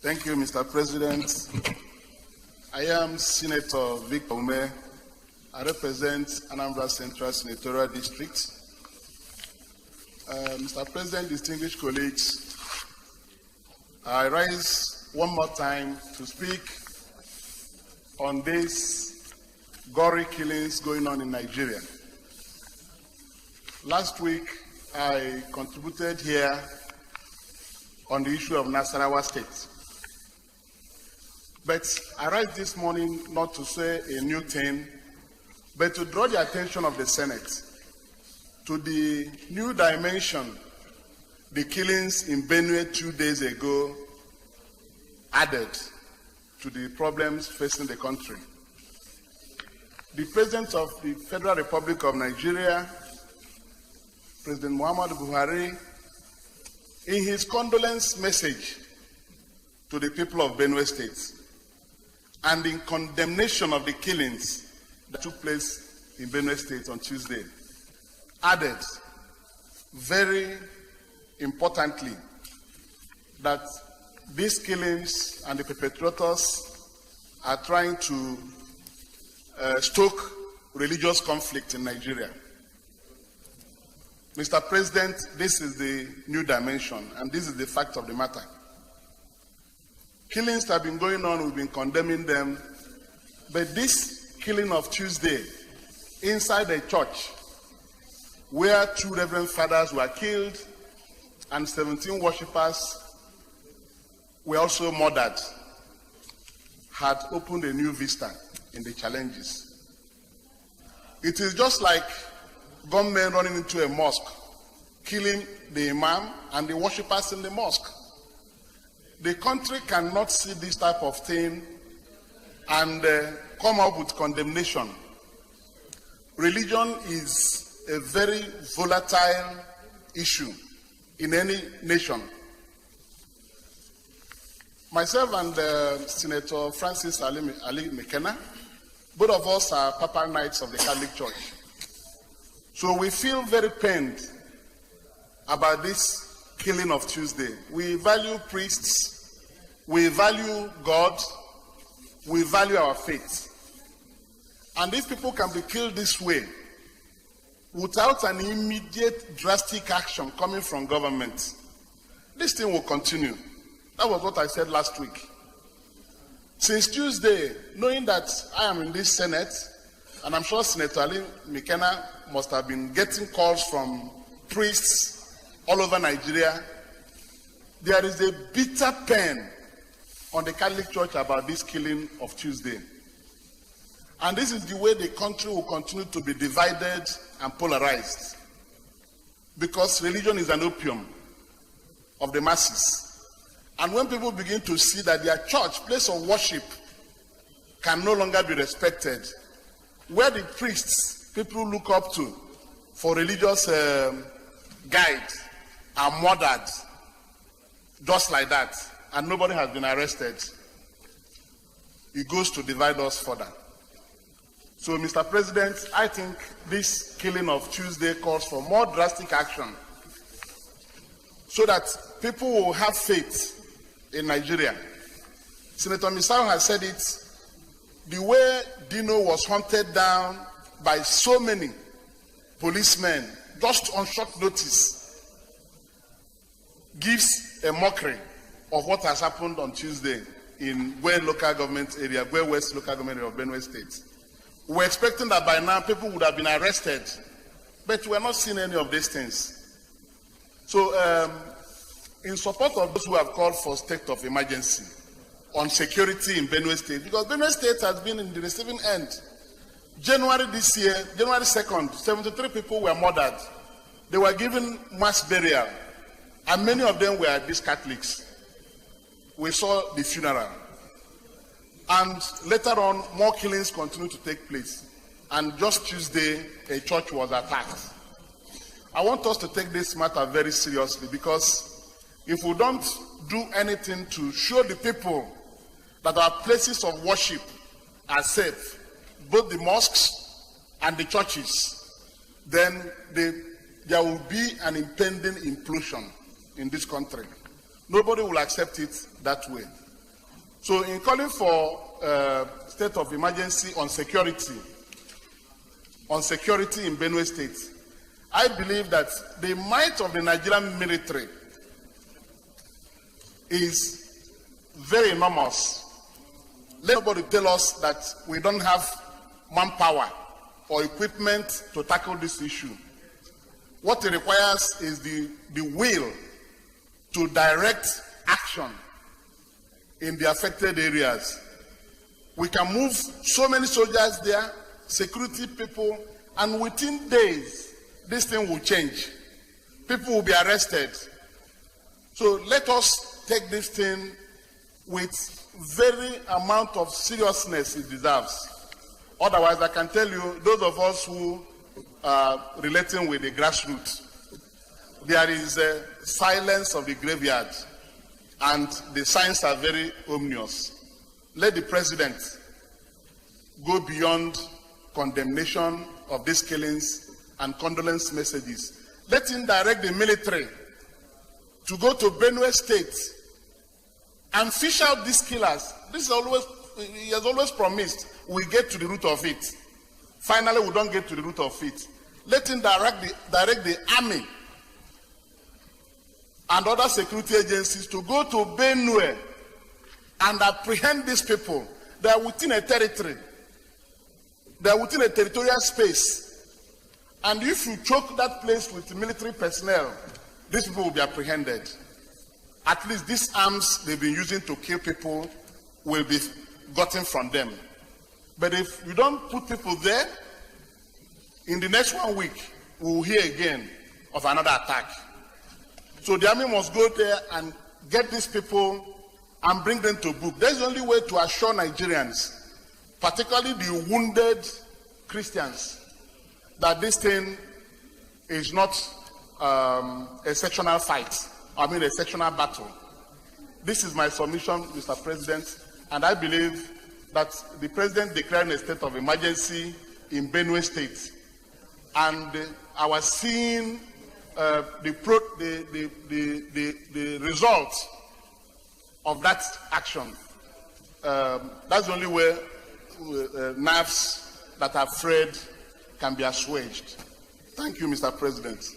Thank you, Mr. President. I am Senator Victor Umeh. I represent Anambra Central Senatorial District. Mr. President, distinguished colleagues, I rise one more time to speak on these gory killings going on in Nigeria. Last week, I contributed here on the issue of Nasarawa State. But I rise this morning not to say a new thing, but to draw the attention of the Senate to the new dimension the killings in Benue 2 days ago added to the problems facing the country. The President of the Federal Republic of Nigeria, President Muhammadu Buhari, in his condolence message to the people of Benue State, and in condemnation of the killings that took place in Benue State on Tuesday, added very importantly that these killings and the perpetrators are trying to stoke religious conflict in Nigeria. Mr. President, this is the new dimension, and this is the fact of the matter. Killings have been going on, we've been condemning them, but this killing of Tuesday inside a church where 2 reverend fathers were killed and 17 worshippers were also murdered had opened a new vista in the challenges. It is just like gunmen running into a mosque, killing the imam and the worshippers in the mosque. The country cannot see this type of thing and come up with condemnation. Religion is a very volatile issue in any nation. Myself and Senator Francis Ali McKenna, both of us are Papa Knights of the Catholic Church. So we feel very pained about this killing of Tuesday. We value priests, we value God, we value our faith. And if people can be killed this way, without an immediate drastic action coming from government, this thing will continue. That was what I said last week. Since Tuesday, knowing that I am in this Senate, and I'm sure Senator Ali McKenna must have been getting calls from priests all over Nigeria, there is a bitter pain on the Catholic Church about this killing of Tuesday. And this is the way the country will continue to be divided and polarized. Because religion is an opium of the masses. And when people begin to see that their church, place of worship, can no longer be respected, where the priests people look up to for religious guide are murdered just like that, and nobody has been arrested, it goes to divide us further. So, Mr. President, I think this killing of Tuesday calls for more drastic action so that people will have faith in Nigeria. Senator Misao has said it, the way Dino was hunted down by so many policemen just on short notice gives a mockery of what has happened on Tuesday in Gwe local government area, Gwe West local government area of Benue State. We're expecting that by now people would have been arrested, but we're not seeing any of these things. So, in support of those who have called for state of emergency on security in Benue State, because Benue State has been in the receiving end. January this year, January 2nd, 73 people were murdered. They were given mass burial, and many of them were these Catholics. We saw the funeral. And later on, more killings continued to take place. And just Tuesday, a church was attacked. I want us to take this matter very seriously, because if we don't do anything to show the people that our places of worship are safe, both the mosques and the churches, then there will be an impending implosion in this country. Nobody will accept it that way. So in calling for state of emergency on security in Benue State, I believe that the might of the Nigerian military is very enormous. Let nobody tell us that we don't have manpower or equipment to tackle this issue. What it requires is the will to direct action in the affected areas. We can move so many soldiers there, security people, and within days, this thing will change. People will be arrested. So let us take this thing with very amount of seriousness it deserves. Otherwise, I can tell you, those of us who are relating with the grassroots, there is a silence of the graveyard, and the signs are very ominous. Let the president go beyond condemnation of these killings and condolence messages. Let him direct the military to go to Benue State and fish out these killers. This is always, he has always promised we get to the root of it. Finally, we don't get to the root of it. Let him direct the army and other security agencies to go to Benue and apprehend these people. They are within a territory. They are within a territorial space. And if you choke that place with military personnel, these people will be apprehended. At least these arms they've been using to kill people will be gotten from them. But if you don't put people there, in the next 1 week, we will hear again of another attack. So the army must go there and get these people and bring them to book. That's the only way to assure Nigerians, particularly the wounded Christians, that this thing is not a sectional fight, a sectional battle. This is my submission, Mr. President, and I believe that the president declaring a state of emergency in Benue State, and our seeing the result of that action. That's the only way nerves that are frayed can be assuaged. Thank you, Mr. President.